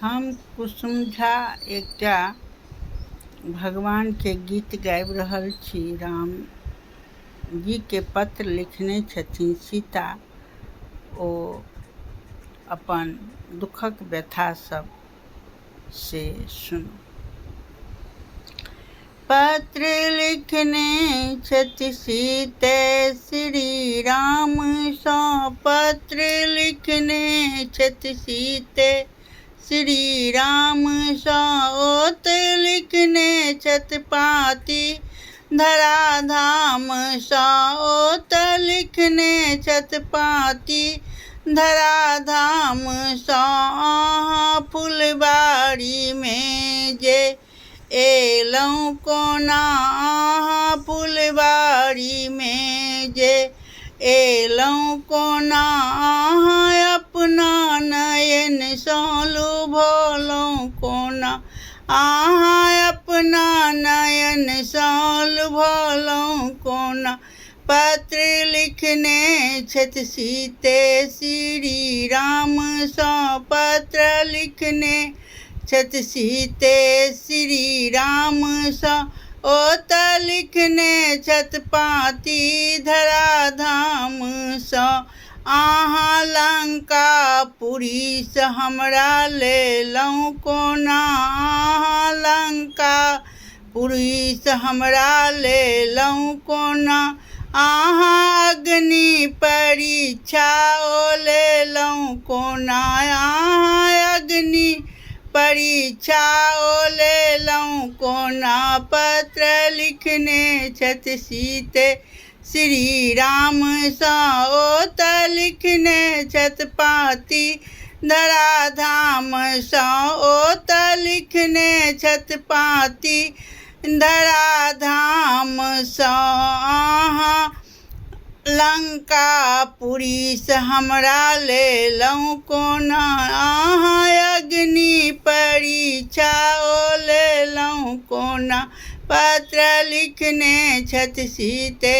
हम कुसुम झा एकटा भगवान के गीत गाबि रहल छी। राम जी के पत्र लिखने छथिन सीता, ओ अपन दुखक व्यथा सब से सुनो। पत्र लिखने छथि सीते श्री राम सँ, पत्र लिखने छथि सीते श्री राम सँ, ओत लिखने छथि पाती धराधाम सँ, ओत लिखने छथि पाती धराधाम सँ। अहाँ फुलबाड़ी में जे एलहुँ कोना, अहाँ फुलबाड़ी में जे एलहुँ कोना, अहाँ अपना नयन सँ लुभलहुँ कोना, अहाँ अपना नयन सँ लुभलहुँ कोना। पत्र लिखने छथि सीते श्री राम सँ, पत्र लिखने छथि सीते श्री राम सँ, ओत लिखने छथि पाती धराधाम सँ। अहाँ लंकापुरी सँ हमरा लेलहुँ कोना, अहाँ लंकापुरी सँ हमरा लेलहुँ कोना, अहाँ अग्नि परीक्षा ओ लेलहुँ कोना, अहाँ अग्नि परीक्षा ओ लेलहुँ कोना। पत्र लिखने छथि सीते श्री राम सँ, ओत लिखने छथि पाती धराधाम सँ, ओत लिखने छथि पाती धराधाम सँ। अहाँ लंकापुरी सँ हमरा लेलहुँ कोना, अहाँ अग्नि परीक्षा ओ लेलहुँ कोना। पत्र लिखने छथि सीते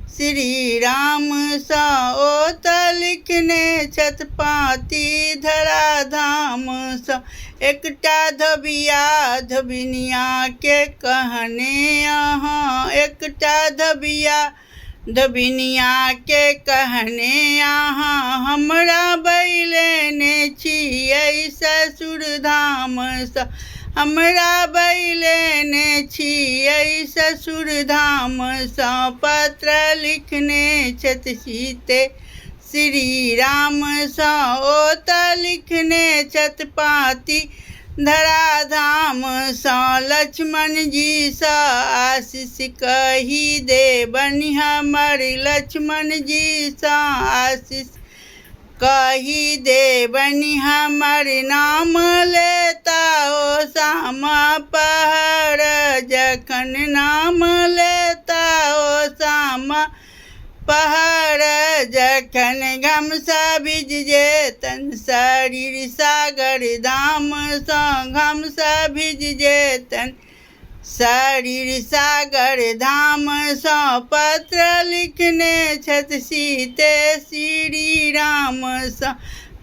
श्री राम सँ, ओत लिखने छथि पाती धराधाम सँ। एकटा धोबिया धोबिनिया के कहने अहाँ, एकटा धोबिया धोबिनिया के कहने अहाँ, हमरा बैलेने छियै ससुर धाम सँ, हमरा बैलेने छियै ससुर धाम सँ। पत्र लिखने छथि सीते श्री राम सँ, ओत लिखने छथि पाती धराधाम सँ। लक्ष्मण जी सँ आशीष कही देबनि हमर, लक्ष्मण जी सँ आशीष कही देबनि हमर, नाम लेता ओ सामा पहर जखन, नाम लेता ओ सामा पहर जखन। घमसा भिज जेतन शरीर सागर धाम सँ, घमसा भिज जेतन शरीर सागर धाम सँ। पत्र लिखने छथि सीते श्री राम सँ,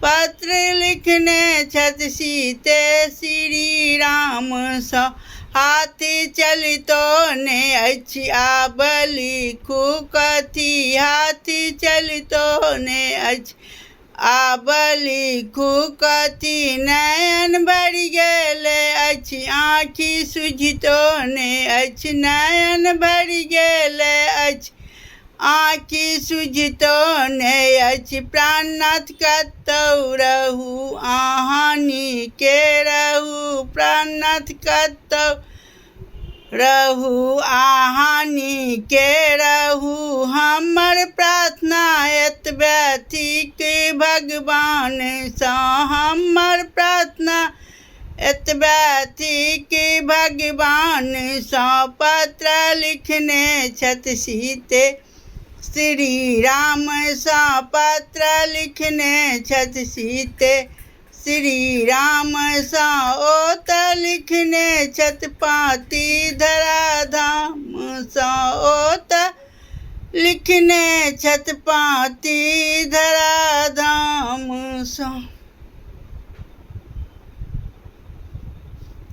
पत्र लिखने छथि सीते श्री राम सँ। हाथी चलितो ने अछि आब लिखू कथी, हाथी चलितो ने अछि आब लिखू कथी। नयन भरि गेल अछि आँखि सुझितो ने अछि, नयन भरि गेल अछि आँखि सुझितो ने अछि। प्राणनाथ कतौ रहू अहाँ नीके रहू, प्राणनाथ कतौ रहू अहाँ नीके रहू। हमर प्रार्थना एतबे थिक भगवान सँ, हमर प्रार्थना एतबे थिक भगवान सँ। पत्र लिखने छथि सीते श्री राम सँ, पत्र लिखने छथि सीते श्री राम सँ, ओत लिखने छथि पाती धराधाम सँ, ओत लिखने छथि पाती धराधाम सँ।